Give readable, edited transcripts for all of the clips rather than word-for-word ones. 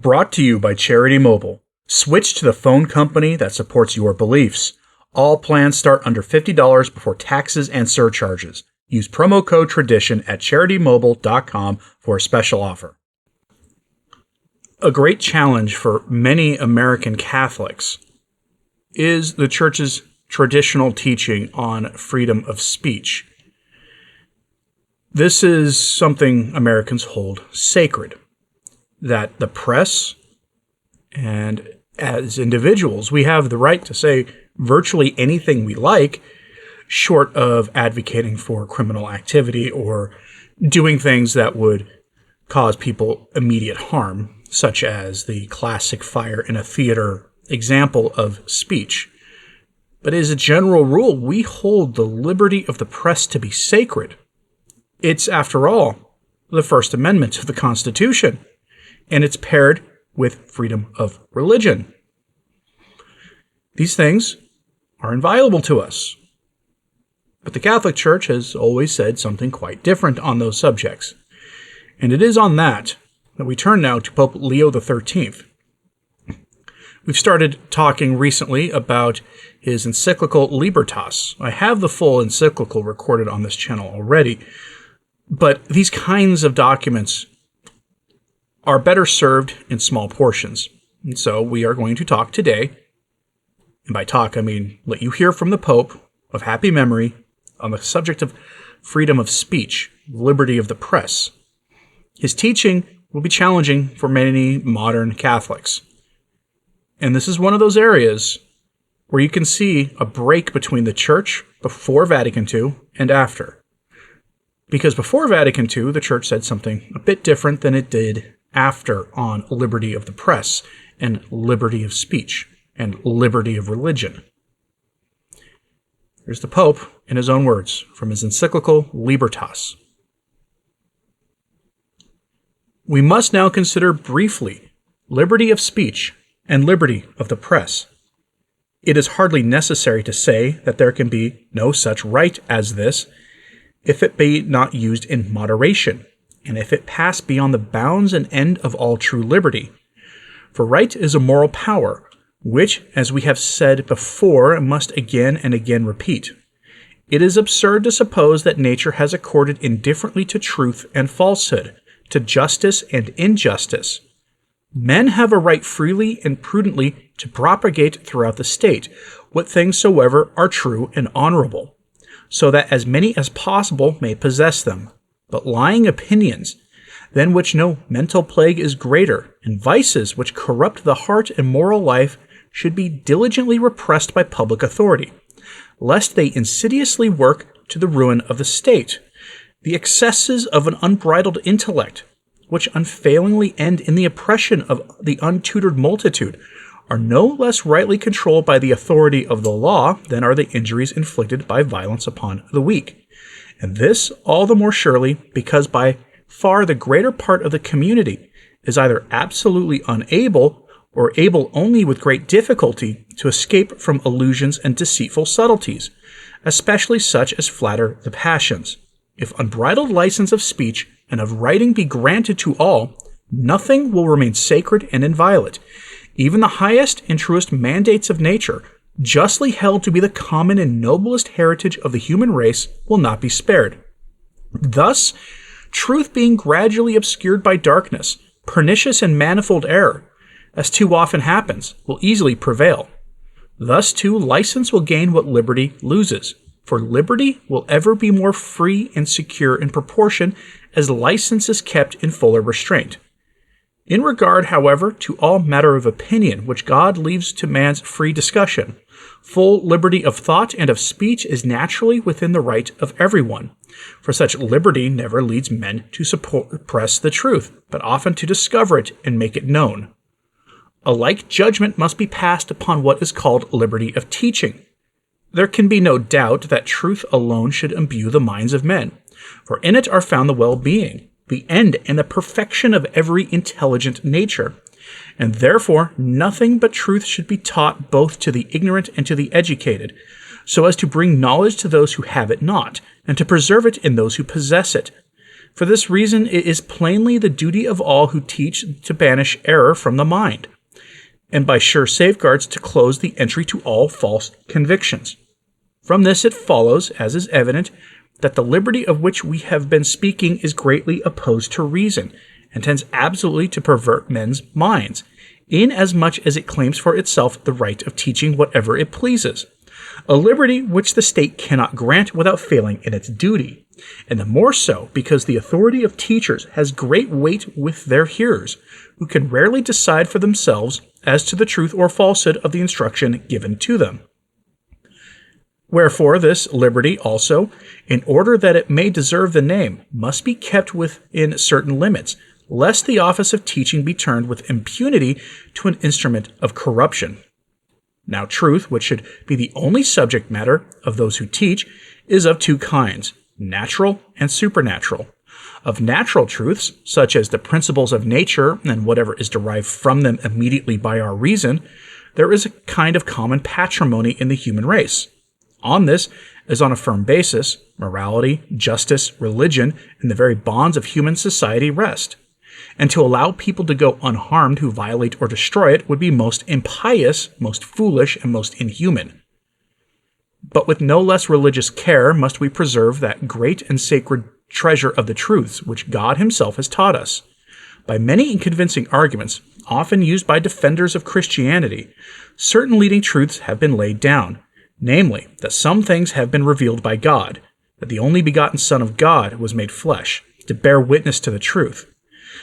Brought to you by Charity Mobile. Switch to the phone company that supports your beliefs. All plans start under $50 before taxes and surcharges. Use promo code TRADITION at CharityMobile.com for a special offer. A great challenge for many American Catholics is the Church's traditional teaching on freedom of speech. This is something Americans hold sacred, that the press and as individuals, we have the right to say virtually anything we like, short of advocating for criminal activity or doing things that would cause people immediate harm, such as the classic fire in a theater example of speech. But as a general rule, we hold the liberty of the press to be sacred. It's, after all, the First Amendment of the Constitution, and it's paired with freedom of religion. These things are inviolable to us. But the Catholic Church has always said something quite different on those subjects. And it is on that we turn now to Pope Leo XIII. We've started talking recently about his encyclical Libertas. I have the full encyclical recorded on this channel already, but these kinds of documents are better served in small portions. And so we are going to talk today, and by talk I mean let you hear from the Pope of happy memory on the subject of freedom of speech, liberty of the press. His teaching will be challenging for many modern Catholics. And this is one of those areas where you can see a break between the Church before Vatican II and after. Because before Vatican II, the Church said something a bit different than it did after on liberty of the press and liberty of speech and liberty of religion. Here's the Pope in his own words from his encyclical Libertas. We must now consider briefly liberty of speech and liberty of the press. It is hardly necessary to say that there can be no such right as this if it be not used in moderation, and if it pass beyond the bounds and end of all true liberty. For right is a moral power, which, as we have said before, must again and again repeat. It is absurd to suppose that nature has accorded indifferently to truth and falsehood, to justice and injustice. Men have a right freely and prudently to propagate throughout the state what things soever are true and honorable, so that as many as possible may possess them. But lying opinions, than which no mental plague is greater, and vices which corrupt the heart and moral life, should be diligently repressed by public authority, lest they insidiously work to the ruin of the state. The excesses of an unbridled intellect, which unfailingly end in the oppression of the untutored multitude, are no less rightly controlled by the authority of the law than are the injuries inflicted by violence upon the weak. And this all the more surely because by far the greater part of the community is either absolutely unable or able only with great difficulty to escape from illusions and deceitful subtleties, especially such as flatter the passions. If unbridled license of speech and of writing be granted to all, nothing will remain sacred and inviolate. Even the highest and truest mandates of nature, justly held to be the common and noblest heritage of the human race, will not be spared. Thus, truth being gradually obscured by darkness, pernicious and manifold error, as too often happens, will easily prevail. Thus, too, license will gain what liberty loses, for liberty will ever be more free and secure in proportion as license is kept in fuller restraint. In regard, however, to all matter of opinion which God leaves to man's free discussion, full liberty of thought and of speech is naturally within the right of everyone, for such liberty never leads men to suppress the truth, but often to discover it and make it known. A like judgment must be passed upon what is called liberty of teaching. There can be no doubt that truth alone should imbue the minds of men, for in it are found the well-being, the end and the perfection of every intelligent nature, and therefore nothing but truth should be taught both to the ignorant and to the educated, so as to bring knowledge to those who have it not, and to preserve it in those who possess it. For this reason, it is plainly the duty of all who teach to banish error from the mind, and by sure safeguards to close the entry to all false convictions. From this it follows, as is evident, that the liberty of which we have been speaking is greatly opposed to reason, and tends absolutely to pervert men's minds, inasmuch as it claims for itself the right of teaching whatever it pleases, a liberty which the state cannot grant without failing in its duty, and the more so because the authority of teachers has great weight with their hearers, who can rarely decide for themselves as to the truth or falsehood of the instruction given to them. Wherefore this liberty also, in order that it may deserve the name, must be kept within certain limits, lest the office of teaching be turned with impunity to an instrument of corruption. Now truth, which should be the only subject matter of those who teach, is of two kinds, natural and supernatural. Of natural truths, such as the principles of nature and whatever is derived from them immediately by our reason, there is a kind of common patrimony in the human race. On this, as on a firm basis, morality, justice, religion, and the very bonds of human society rest. And to allow people to go unharmed who violate or destroy it would be most impious, most foolish, and most inhuman. But with no less religious care must we preserve that great and sacred treasure of the truths which God himself has taught us. By many and convincing arguments, often used by defenders of Christianity, certain leading truths have been laid down, namely, that some things have been revealed by God, that the only begotten Son of God was made flesh, to bear witness to the truth,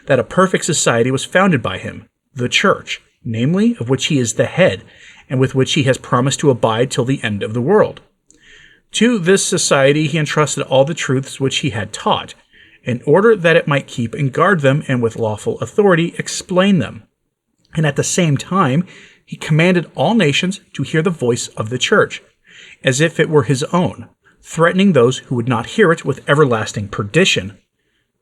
that a perfect society was founded by him, the Church, namely, of which he is the head, and with which he has promised to abide till the end of the world. To this society he entrusted all the truths which he had taught, in order that it might keep and guard them, and with lawful authority explain them. And at the same time he commanded all nations to hear the voice of the Church, as if it were his own, threatening those who would not hear it with everlasting perdition.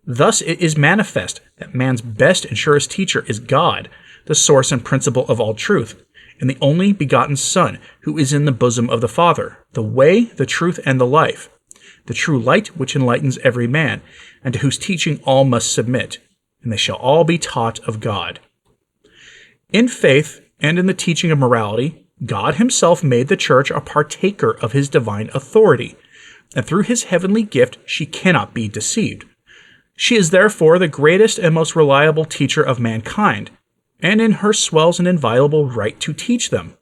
Thus it is manifest that man's best and surest teacher is God, the source and principle of all truth, and the only begotten Son, who is in the bosom of the Father, the way, the truth, and the life, the true light which enlightens every man, and to whose teaching all must submit, and they shall all be taught of God. In faith and in the teaching of morality, God himself made the Church a partaker of his divine authority, and through his heavenly gift she cannot be deceived. She is therefore the greatest and most reliable teacher of mankind, and in her swells an inviolable right to teach them.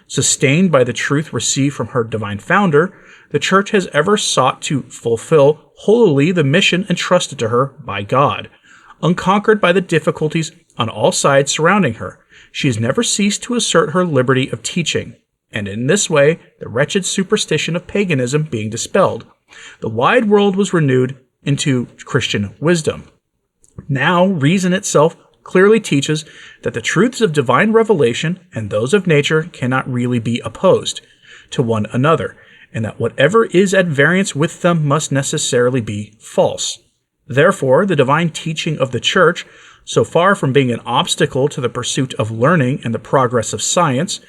Sustained by the truth received from her divine founder, the Church has ever sought to fulfill holily the mission entrusted to her by God. Unconquered by the difficulties on all sides surrounding her, she has never ceased to assert her liberty of teaching, and in this way, the wretched superstition of paganism being dispelled, the wide world was renewed into Christian wisdom. Now, reason itself clearly teaches that the truths of divine revelation and those of nature cannot really be opposed to one another, and that whatever is at variance with them must necessarily be false. Therefore, the divine teaching of the Church, so far from being an obstacle to the pursuit of learning and the progress of science,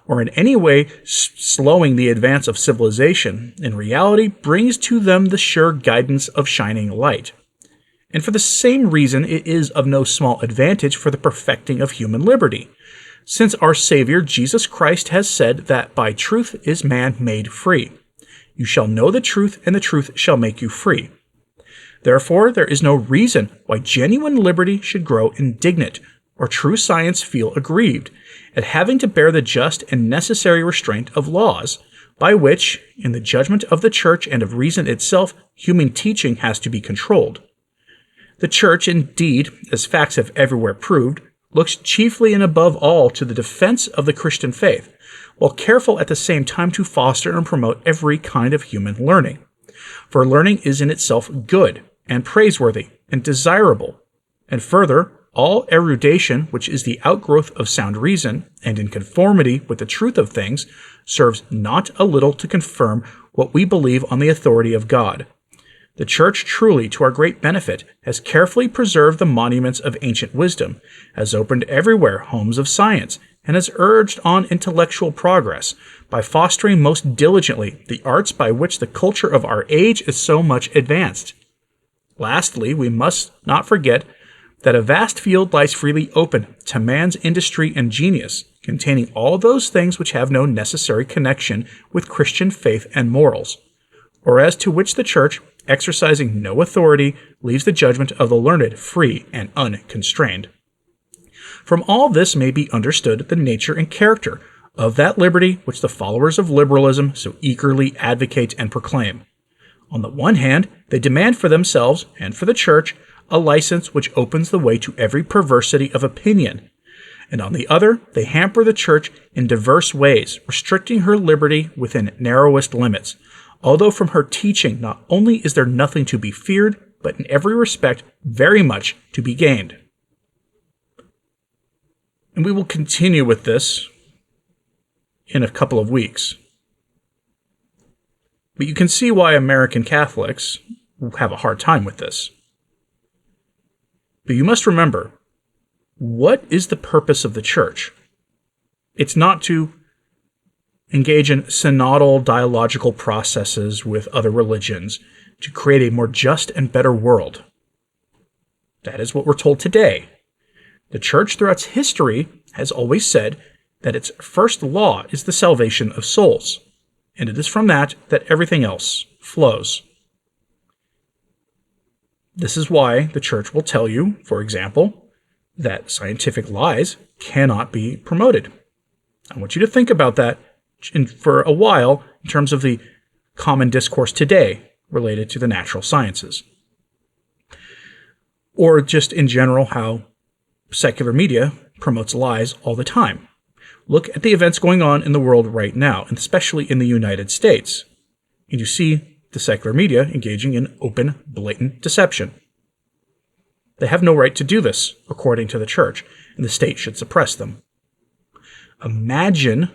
or in any way slowing the advance of civilization, in reality brings to them the sure guidance of shining light. And for the same reason it is of no small advantage for the perfecting of human liberty, since our Savior Jesus Christ has said that by truth is man made free. You shall know the truth, and the truth shall make you free. Therefore, there is no reason why genuine liberty should grow indignant, or true science feel aggrieved, at having to bear the just and necessary restraint of laws, by which, in the judgment of the Church and of reason itself, human teaching has to be controlled. The Church, indeed, as facts have everywhere proved, looks chiefly and above all to the defense of the Christian faith, while careful at the same time to foster and promote every kind of human learning. For learning is in itself good, and praiseworthy, and desirable, and further, all erudition, which is the outgrowth of sound reason, and in conformity with the truth of things, serves not a little to confirm what we believe on the authority of God. The Church, truly, to our great benefit, has carefully preserved the monuments of ancient wisdom, has opened everywhere homes of science, and has urged on intellectual progress, by fostering most diligently the arts by which the culture of our age is so much advanced. Lastly, we must not forget that a vast field lies freely open to man's industry and genius, containing all those things which have no necessary connection with Christian faith and morals, or as to which the Church, exercising no authority, leaves the judgment of the learned free and unconstrained. From all this may be understood the nature and character of that liberty which the followers of liberalism so eagerly advocate and proclaim. On the one hand, they demand for themselves and for the Church a license which opens the way to every perversity of opinion, and on the other, they hamper the Church in diverse ways, restricting her liberty within narrowest limits, although from her teaching not only is there nothing to be feared, but in every respect very much to be gained. And we will continue with this in a couple of weeks. But you can see why American Catholics have a hard time with this. But you must remember, what is the purpose of the Church? It's not to engage in synodal dialogical processes with other religions to create a more just and better world. That is what we're told today. The Church throughout its history has always said that its first law is the salvation of souls, and it is from that everything else flows. This is why the Church will tell you, for example, that scientific lies cannot be promoted. I want you to think about that for a while in terms of the common discourse today related to the natural sciences. Or just in general how secular media promotes lies all the time. Look at the events going on in the world right now, and especially in the United States. And you see the secular media engaging in open, blatant deception. They have no right to do this, according to the Church, and the state should suppress them. Imagine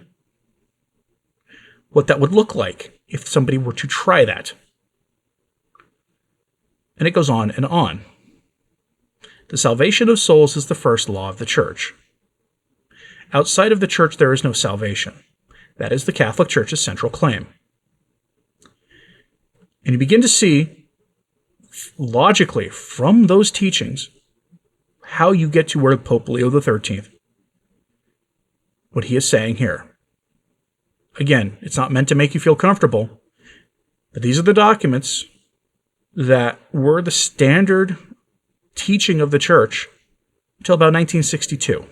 what that would look like if somebody were to try that. And it goes on and on. The salvation of souls is the first law of the Church. Outside of the Church, there is no salvation. That is the Catholic Church's central claim. And you begin to see, logically, from those teachings, how you get to where Pope Leo XIII, what he is saying here. Again, it's not meant to make you feel comfortable, but these are the documents that were the standard teaching of the Church until about 1962.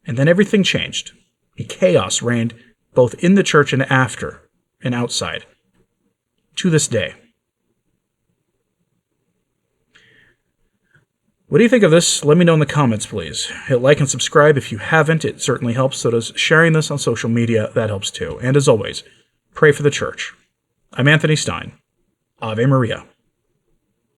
And then everything changed, and chaos reigned both in the Church and after, and outside, to this day. What do you think of this? Let me know in the comments, please. Hit like and subscribe if you haven't. It certainly helps. So does sharing this on social media. That helps too. And as always, pray for the Church. I'm Anthony Stine. Ave Maria.